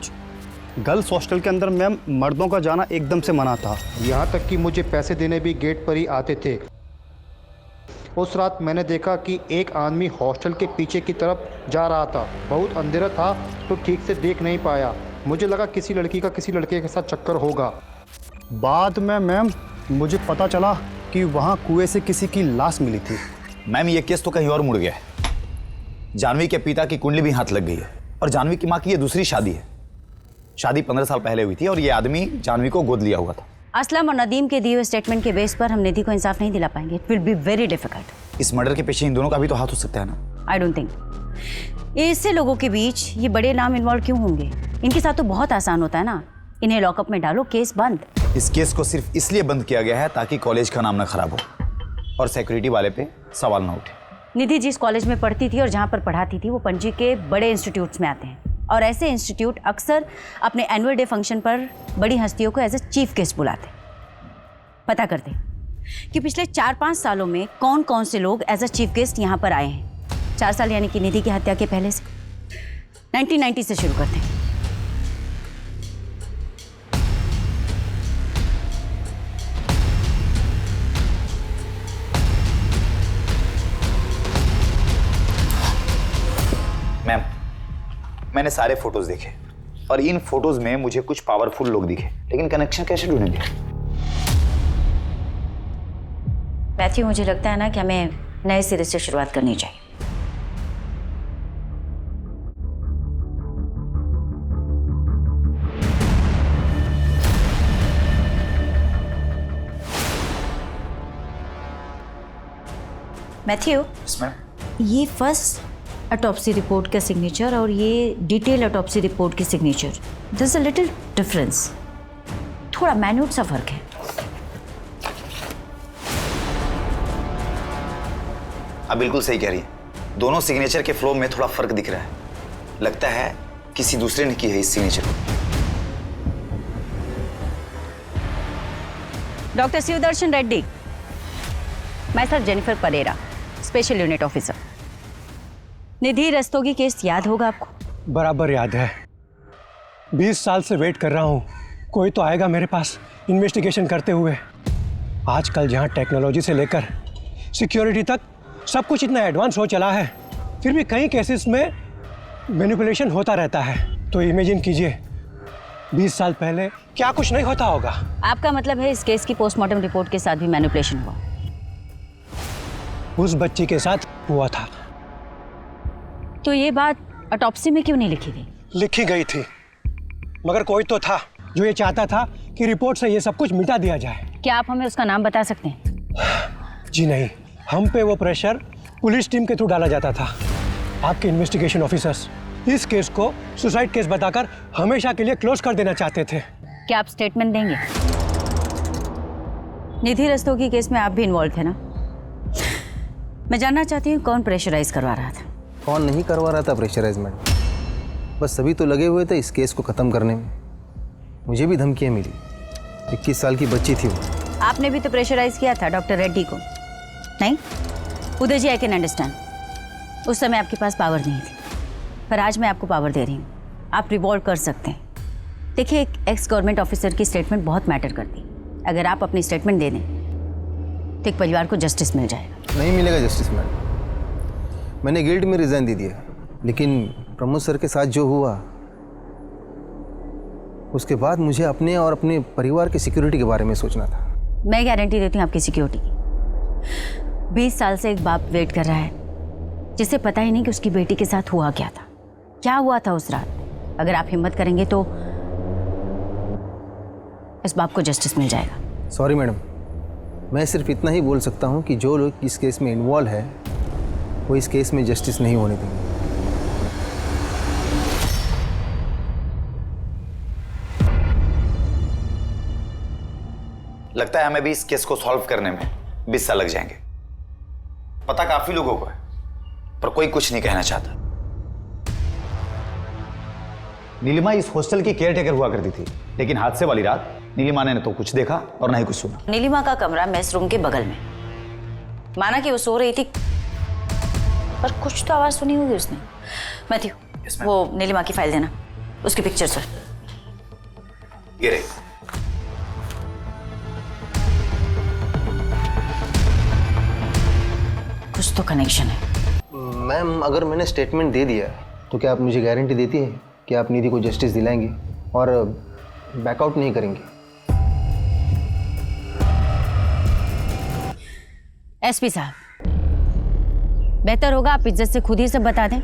गर्ल्स हॉस्टल के अंदर मैम मर्दों का जाना एकदम से मना था। यहाँ तक कि मुझे पैसे देने भी गेट पर ही आते थे। उस रात मैंने देखा कि एक आदमी हॉस्टल के पीछे की तरफ जा रहा था। बहुत अंधेरा था तो ठीक से देख नहीं पाया। मुझे लगा किसी लड़की का किसी लड़के के साथ चक्कर होगा। बाद में मैम मुझे पता चला कि वहाँ कुएं से किसी की लाश मिली थी। मैम ये केस तो कहीं और मुड़ गया है। जानवी के पिता की कुंडली भी हाथ लग गई है और जानवी की माँ की ये दूसरी शादी है। शादी 15 साल पहले हुई थी और ये आदमी जानवी को गोद लिया हुआ था। असलम और नदीम के दिए हुए स्टेटमेंट के बेस पर हम निधि को इंसाफ नहीं दिला पाएंगे। It will be very difficult. इस मर्डर के पीछे इन दोनों का भी तो हाथ हो सकता है ना। आई डोंट थिंक इससे लोगों के बीच ये बड़े नाम इन्वॉल्व क्यों होंगे? इनके साथ तो बहुत आसान होता है ना, इन्हें लॉकअप में डालो, केस बंद। इस केस को सिर्फ इसलिए बंद किया गया है ताकि कॉलेज का नाम ना खराब हो और सिक्योरिटी वाले पे सवाल ना उठे। निधि जिस कॉलेज में पढ़ती थी और जहाँ पर पढ़ाती थी वो पणजी के बड़े इंस्टीट्यूट्स में आते हैं और ऐसे इंस्टीट्यूट अक्सर अपने एनुअल डे फंक्शन पर बड़ी हस्तियों को एज ए चीफ गेस्ट बुलाते हैं। पता करते कि पिछले 4-5 सालों में कौन कौन से लोग एज अ चीफ गेस्ट यहाँ पर आए हैं। 4 साल यानी कि निधि की हत्या के पहले से। 1990 से शुरू करते हैं। मैम मैंने सारे फोटोज देखे और इन फोटोज में मुझे कुछ पावरफुल लोग दिखे, लेकिन कनेक्शन कैसे ढूंढेंगे? मैथ्यू, मुझे लगता है ना कि हमें नए सिरे से शुरुआत करनी चाहिए। मैथ्यू, ये फर्स्ट ऑटोप्सी रिपोर्ट का सिग्नेचर और ये डिटेल ऑटोप्सी रिपोर्ट की signature, there is a little difference. थोड़ा मैन्यूट सा फर्क है। आप बिल्कुल सही कह रही हैं। दोनों सिग्नेचर के फ्लो में थोड़ा फर्क दिख रहा है। लगता है किसी दूसरे ने की है इस सिग्नेचर को। डॉक्टर शिवदर्शन रेड्डी, मैं sir Jennifer Pereira, special unit officer. Nidhi Rastogi case याद होगा आपको? बराबर याद है। 20 साल से वेट कर रहा हूँ, कोई तो आएगा मेरे पास इन्वेस्टिगेशन करते हुए। आजकल जहाँ टेक्नोलॉजी से लेकर सिक्योरिटी तक सब कुछ इतना एडवांस हो चला है, फिर भी कई केसेस में मैनिपुलेशन होता रहता है। तो इमेजिन कीजिए 20 साल पहले क्या कुछ नहीं होता होगा? आपका मतलब है इस केस की पोस्टमार्टम रिपोर्ट के साथ भी मैनिपुलेशन हुआ? उस बच्ची के साथ हुआ था। तो ये बात ऑटोप्सी में क्यों नहीं लिखी गई? लिखी गई थी, मगर कोई तो था जो ये चाहता था कि रिपोर्ट से ये सब कुछ मिटा दिया जाए। क्या आप हमें उसका नाम बता सकते हैं? जी नहीं, हम पे वो प्रेशर पुलिस टीम के थ्रू डाला जाता था। आपके इन्वेस्टिगेशन ऑफिसर्स इस केस को सुसाइड केस बताकर हमेशा के लिए क्लोज कर देना चाहते थे। क्या आप स्टेटमेंट देंगे? निधि रस्तोगी केस में आप भी इन्वॉल्व थे ना? मैं जानना चाहती हूँ कौन प्रेशराइज करवा रहा था? कौन नहीं करवा रहा था प्रेशराइजमेंट, बस सभी तो लगे हुए थे इस केस को ख़त्म करने में। मुझे भी धमकियाँ मिली, 21 साल की बच्ची थी वो। आपने भी तो प्रेशराइज किया था डॉक्टर रेड्डी को, नहीं? उदय जी, आई कैन अंडरस्टैंड, उस समय आपके पास पावर नहीं थी, पर आज मैं आपको पावर दे रही हूँ, आप रिवॉल्व कर सकते हैं। देखिए, एक एक्स गवर्नमेंट ऑफिसर की स्टेटमेंट बहुत मैटर करती है। अगर आप अपनी स्टेटमेंट दे दें तो एक परिवार को जस्टिस मिल जाएगा। नहीं मिलेगा जस्टिस मैडम, मैंने गिल्ड में रिजाइन दे दिया, लेकिन प्रमोद सर के साथ जो हुआ उसके बाद मुझे अपने और अपने परिवार की सिक्योरिटी के बारे में सोचना था। मैं गारंटी देती हूँ आपकी सिक्योरिटी की। 20 साल से एक बाप वेट कर रहा है जिसे पता ही नहीं कि उसकी बेटी के साथ हुआ क्या था, क्या हुआ था उस रात। अगर आप हिम्मत करेंगे तो इस बाप को जस्टिस मिल जाएगा। सॉरी मैडम, मैं सिर्फ इतना ही बोल सकता हूँ कि जो लोग इस केस में इन्वॉल्व है वो इस केस में जस्टिस नहीं होने देंगे। लगता है हमें भी इस केस को सॉल्व करने में 20 साल लग जाएंगे। पता काफी लोगों को है, पर कोई कुछ नहीं कहना चाहता। नीलिमा इस हॉस्टल की केयरटेकर हुआ करती थी, लेकिन हादसे वाली रात नीलिमा ने न तो कुछ देखा और न ही कुछ सुना। नीलिमा का कमरा मेस रूम के बगल में, माना कि वो सो रही थी, पर कुछ तो आवाज सुनी होगी उसने। मैथ्यू, वो नीलिमा की फाइल देना, उसकी पिक्चर सर। ये रही। कुछ तो कनेक्शन है। मैम, अगर मैंने स्टेटमेंट दे दिया तो क्या आप मुझे गारंटी देती है कि आप निधि को जस्टिस दिलाएंगे और बैकआउट नहीं करेंगे? एसपी साहब, बेहतर होगा आप इज्जत से खुद ही सब बता दें।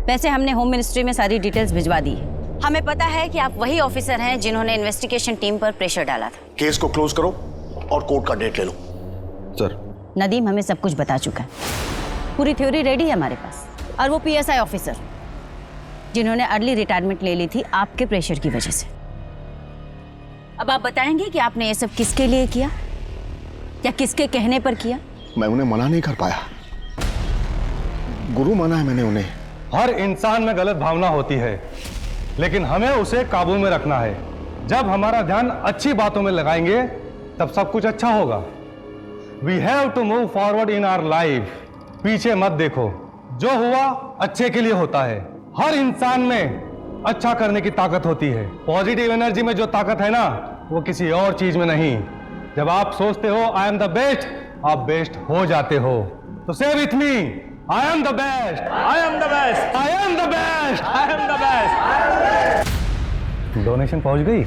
वैसे हमने होम मिनिस्ट्री में सारी डिटेल्स भिजवा दी है। हमें पता है कि आप वही ऑफिसर हैं जिन्होंने इन्वेस्टिगेशन टीम पर प्रेशर डाला था। केस को क्लोज करो और कोर्ट का डेट ले लो। सर, नदीम हमें सब कुछ बता चुका है, पूरी थ्योरी रेडी है हमारे पास। और वो पीएसआई ऑफिसर जिन्होंने अर्ली रिटायरमेंट ले ली थी आपके प्रेशर की वजह से। अब आप बताएंगे कि आपने ये सब किसके लिए किया या किसके कहने पर किया? मैं उन्हें मना नहीं कर पाया, गुरु माना है मैंने उन्हें। हर इंसान में गलत भावना होती है, लेकिन हमें उसे काबू में रखना है। जब हमारा ध्यान अच्छी बातों में लगाएंगे तब सब कुछ अच्छा होगा। We have to move forward in our life. पीछे मत देखो, जो हुआ अच्छे के लिए होता है। हर इंसान में अच्छा करने की ताकत होती है। पॉजिटिव एनर्जी में जो ताकत है ना, वो किसी और चीज में नहीं। जब आप सोचते हो आई एम द बेस्ट, आप बेस्ट हो जाते हो। तो से with me, I am the best, I am the best, I am the best, I am the best. Donation पहुंच गई?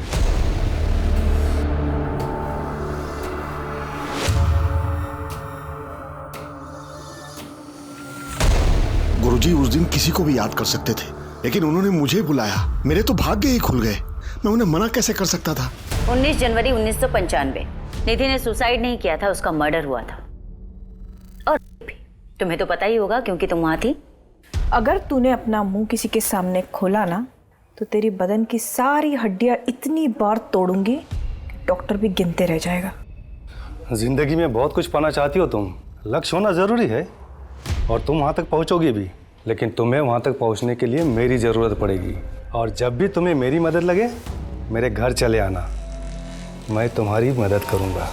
गुरुजी उस दिन किसी को भी याद कर सकते थे, लेकिन उन्होंने मुझे बुलाया। मेरे तो भाग्य ही खुल गए। मैं उन्हें मना कैसे कर सकता था? 19 जनवरी 1995 निधि ने सुसाइड नहीं किया था, उसका मर्डर हुआ था। और तुम्हें तो पता ही होगा क्योंकि तुम वहां थी। अगर तूने अपना मुंह किसी के सामने खोला ना, तो तेरी बदन की सारी हड्डियां इतनी बार तोड़ूंगी कि डॉक्टर भी गिनते रह जाएगा। जिंदगी में बहुत कुछ पाना चाहती हो तुम, लक्ष्य होना जरूरी है और तुम वहां तक पहुंचोगी भी, लेकिन तुम्हें वहां तक पहुंचने के लिए मेरी जरूरत पड़ेगी। और जब भी तुम्हें मेरी मदद लगे, मेरे घर चले आना, मैं तुम्हारी मदद करूंगा।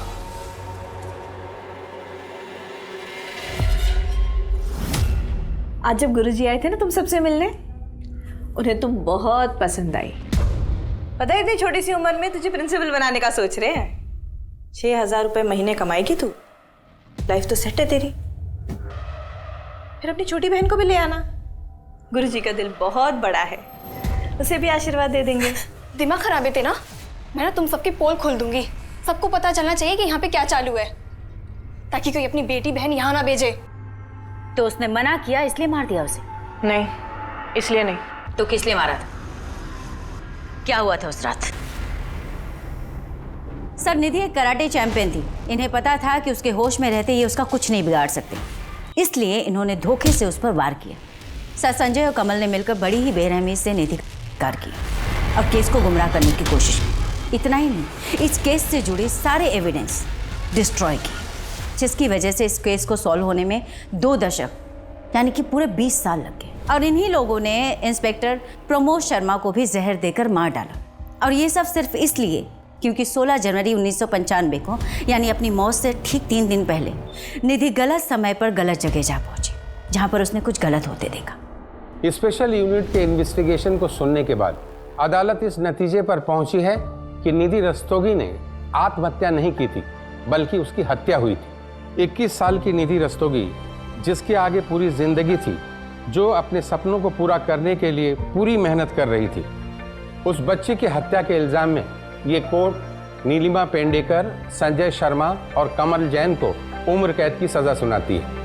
आज जब गुरुजी आए थे ना तुम सबसे मिलने, उन्हें तुम बहुत पसंद आई। पता है इतनी छोटी सी उम्र में तुझे प्रिंसिपल बनाने का सोच रहे हैं। 6,000 रुपए महीने कमाएगी तू, लाइफ तो सेट है तेरी। फिर अपनी छोटी बहन को भी ले आना, गुरुजी का दिल बहुत बड़ा है, उसे भी आशीर्वाद दे देंगे। दिमाग खराब है तेरा। मैं ना तुम सबकी पोल खोल दूंगी। सबको पता चलना चाहिए कि यहाँ पे क्या चालू है, ताकि कोई अपनी बेटी बहन यहाँ ना भेजे। तो उसने मना किया इसलिए मार दिया उसे? नहीं, इसलिए नहीं। तो किस लिए मारा था? क्या हुआ था उस रात? सर, निधि एक कराटे चैंपियन थी। इन्हें पता था कि उसके होश में रहते ये उसका कुछ नहीं बिगाड़ सकते, इसलिए इन्होंने धोखे से उस पर वार किया। सर, संजय और कमल ने मिलकर बड़ी ही बेरहमी से निधि कार की और केस को गुमराह करने की कोशिश की। इतना ही नहीं, इस केस से जुड़े सारे एविडेंस डिस्ट्रॉय किए, जिसकी वजह से इस केस को सॉल्व होने में 2 दशक यानी कि पूरे 20 साल लग गए। और इन्हीं लोगों ने इंस्पेक्टर प्रमोद शर्मा को भी जहर देकर मार डाला। और ये सब सिर्फ इसलिए क्योंकि 16 जनवरी 1995 को यानी अपनी मौत से ठीक 3 दिन पहले निधि गलत समय पर गलत जगह जा पहुंची, जहां पर उसने कुछ गलत होते देखा। स्पेशल यूनिट के इन्वेस्टिगेशन को सुनने के बाद अदालत इस नतीजे पर पहुंची है कि निधि रस्तोगी ने आत्महत्या नहीं की थी, बल्कि उसकी हत्या हुई थी। 21 साल की निधि रस्तोगी, जिसके आगे पूरी जिंदगी थी, जो अपने सपनों को पूरा करने के लिए पूरी मेहनत कर रही थी, उस बच्चे की हत्या के इल्जाम में ये कोर्ट नीलिमा पेंडेकर, संजय शर्मा और कमल जैन को उम्र कैद की सजा सुनाती है।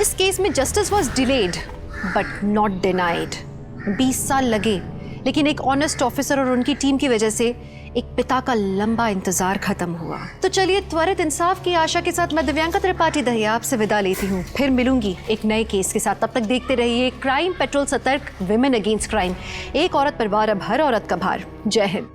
इस केस में justice was delayed but not denied. 20 साल लगे, लेकिन एक ऑनेस्ट ऑफिसर और उनकी टीम की वजह से एक पिता का लंबा इंतजार खत्म हुआ। तो चलिए, त्वरित इंसाफ की आशा के साथ मैं दिव्यांका त्रिपाठी दहिया आपसे विदा लेती हूँ। फिर मिलूंगी एक नए केस के साथ। तब तक देखते रहिए क्राइम पेट्रोल, सतर्क, विमेन अगेंस्ट क्राइम। एक औरत पर वार, अब हर औरत का भार। जय हिंद।